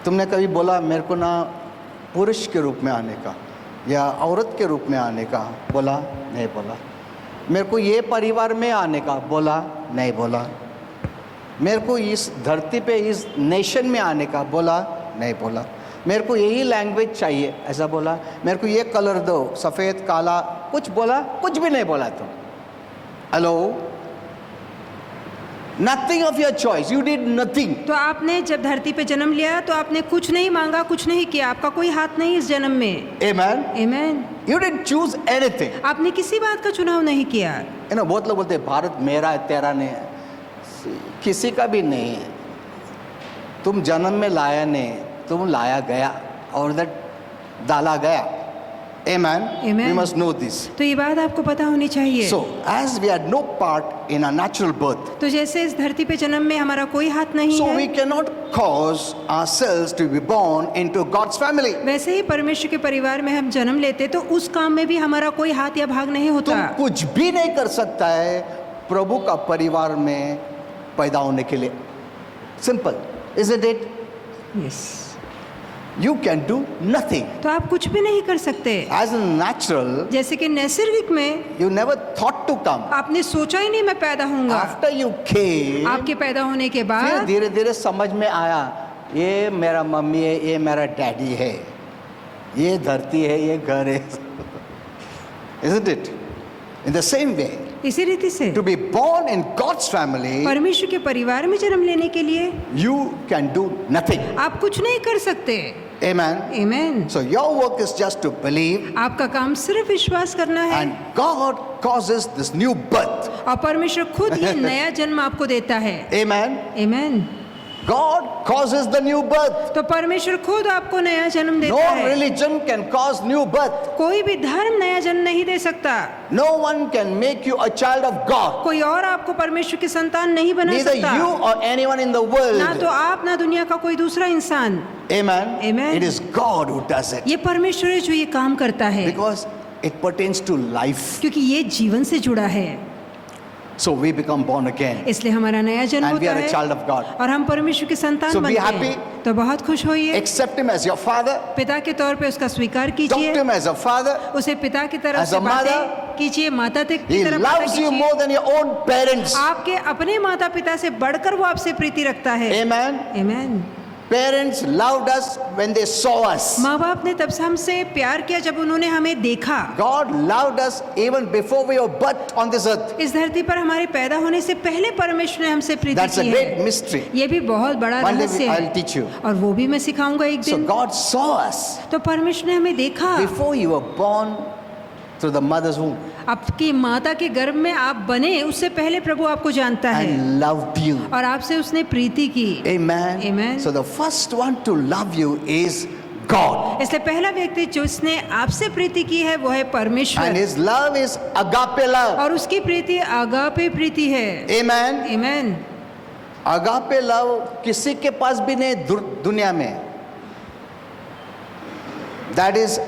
तुमने कभी बोला मेरे को ना पुरुष के रूप में आने का या औरत के रूप में आने का? बोला नहीं बोला। मेरे को ये परिवार में आने का? बोला नहीं बोला। मेरे को इस धरती पे इस नेशन में आने का? बोला नहीं बोला। मेरे को यही लैंग्वेज चाहिए, ऐसा बोला। मेरे को ये कलर दो, सफ़ेद काला, कुछ बोला? कुछ भी नहीं बोला। तुम hello, nothing of your choice, you did nothing. तो आपने जब धरती पे जन्म लिया तो आपने कुछ नहीं मांगा, कुछ नहीं किया, आपका कोई हाथ नहीं इस जन्म में। Amen. Amen. You didn't choose anything. आपने किसी बात का चुनाव नहीं किया। यू नो, बहुत लोग बोलते हैं भारत मेरा है, तेरा नहीं है। किसी का भी नहीं है। तुम जन्म में लाया नहीं, तुम लाया गया और डाला गया। Amen. Amen. We must know this. तो ये बात आपको पता होनी चाहिए। So, as we had no part in our natural birth, तो जैसे इस धरती पे जन्म में हमारा कोई हाथ नहीं so है, we cannot cause ourselves to be born into God's family. वैसे ही परमेश्वर के परिवार में हम जन्म लेते तो उस काम में भी हमारा कोई हाथ या भाग नहीं होता। तुम कुछ भी नहीं कर सकता है प्रभु का परिवार में पैदा होने के लिए। Simple, isn't it? Yes. you can do nothing. तो आप कुछ भी नहीं कर सकते। As in natural, जैसे कि नैसर्गिक में you never thought to come. आपने सोचा ही नहीं मैं पैदा होऊंगा। After you came, आपके पैदा होने के फिर बाद धीरे धीरे समझ में आया, ये मेरा मम्मी है, ये मेरा डैडी है, ये धरती है, ये घर है। Isn't it? In the same way, इसी रीति से to be born in God's family, परमेश्वर के परिवार में जन्म लेने के लिए you can do nothing. आप कुछ नहीं कर सकते। Amen. Amen. So your work is just to believe, आपका काम सिर्फ विश्वास करना है and God causes this new birth. और परमेश्वर खुद ये नया जन्म आपको देता है। Amen. Amen. God causes the new birth. तो परमेश्वर खुद आपको नया जन्म देता No है। religion can cause new birth. कोई भी धर्म नया जन्म नहीं दे सकता। No one can make you a child of God. कोई और आपको परमेश्वर की संतान नहीं बना Neither सकता। you or anyone in the ना world. तो आप ना दुनिया का कोई दूसरा इंसान। Amen. Amen. It is God who does it. ये परमेश्वर है जो ये काम करता है, Because it pertains to life. क्योंकि ये जीवन से जुड़ा है। So we become born again. इसलिए हमारा नया जन्म And we होता are a है child of God. और हम परमेश्वर की संतान So be बनते happy. हैं। तो बहुत खुश होइए, Accept Him as your father. पिता के तौर पे उसका स्वीकार Talk कीजिए, to Him as a father. उसे पिता की तरफ As से a mother. बातें कीजिए, माता की He तरफ बातें loves you कीजिए। more than your own parents. आपके अपने माता पिता से बढ़कर वो आपसे प्रीति रखता है। Amen. Amen. Parents loved us when they saw us. माँ बाप ने तब से हमसे प्यार किया जब उन्होंने हमें देखा। God loved us even before we were birthed on this earth. इस धरती पर हमारे पैदा होने से पहले परमेश्वर ने हमसे प्रीति That's a की great है। mystery. ये भी बहुत बड़ा One day रहस्य I'll है teach you. और वो भी मैं सिखाऊंगा एक So दिन। God saw us तो परमेश्वर ने हमें देखा। before you were born through the mother's womb आपकी माता के गर्भ में आप बने उससे पहले प्रभु आपको जानता है and loved you. और आपसे उसने प्रीति की। Amen. Amen. So the first one to love you is God. इसलिए पहला व्यक्ति जो उसने आपसे प्रीति की है वो है And परमेश्वर His love is agape love. और उसकी प्रीति आगापे प्रीति है। Amen. आमेन। agape love किसी के पास भी नहीं दुनिया में. That is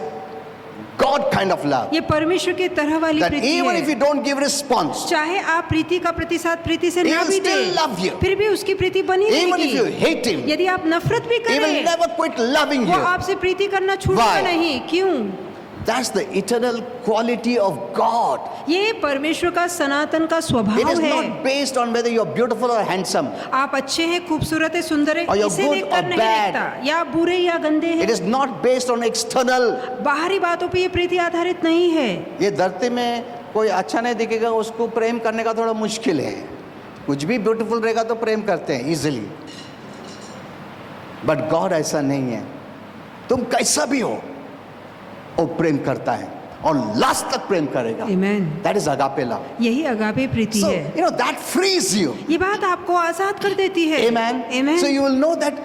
God kind of love. ये परमेश्वर की तरह वाली That प्रीति even if है। you don't give response, चाहे आप प्रीति का प्रतिसाद प्रीति से He ना will भी still love you. दे, फिर भी उसकी प्रीति बनी even if you रहेगी। hate Him, यदि आप नफरत भी He will करें, never quit loving वो you. आपसे प्रीति करना छूटेगा Why? नहीं। क्यों? That's the eternal quality of God. ये परमेश्वर का सनातन का It स्वभाव is है। not based on whether you're beautiful or handsome. आप अच्छे हैं, खूबसूरत है, सुंदर है, Or you're इसे good देखकर or नहीं bad. देखता, या आप बुरे या गंदे It हैं। is not based on external. बाहरी बातों पे ये प्रीति आधारित नहीं है। ये धरती में कोई अच्छा नहीं दिखेगा उसको प्रेम करने का थोड़ा मुश्किल है. कुछ भी ब्यूटीफुल रहेगा तो प्रेम करते हैं इजीली. बट गॉड ऐसा नहीं है. तुम कैसा भी हो वो प्रेम करता है और लास्ट तक प्रेम करेगा. Amen. That is agape love. यही अगापे प्रीति So है। you know that frees you. ये बात आपको आजाद कर देती है। Amen. Amen. So you will know that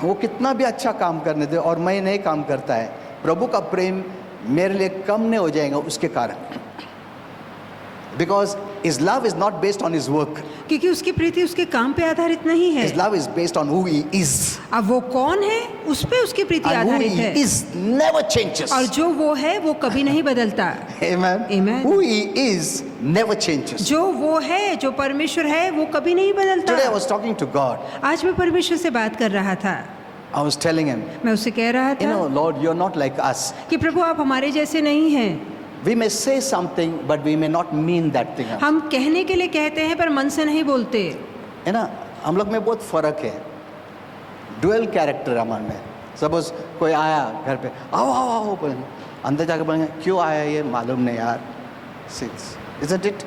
वो कितना भी अच्छा काम करने दे और मैं नहीं काम करता है, प्रभु का प्रेम मेरे लिए कम नहीं हो जाएगा उसके कारण. Because His love is not based on His work. क्योंकि उसकी प्रीति उसके काम पे आधारित नहीं है। His love is based on who He is. अब वो कौन है उस पे उसकी प्रीति And who आधारित He है is never changes. और जो वो है वो कभी नहीं बदलता। Amen. Amen. Who He is never changes. जो वो है, जो परमेश्वर है, वो कभी नहीं बदलता। Today I was talking to God. आज मैं परमेश्वर से बात कर रहा था। I was telling Him, मैं उससे कह रहा you know, था Lord, you're not like us. कि प्रभु आप हमारे जैसे नहीं हैं। We may say something, but we may not mean that thing. हम कहने के लिए कहते हैं पर मन से नहीं बोलते। है ना, हम लोग में बहुत फर्क है. डुअल कैरेक्टर हमारे में. सपोज कोई आया घर पे, आओ आओ आओ बोलेंगे, अंदर जाके बोलेंगे क्यों आया ये मालूम नहीं यार. Isn't it?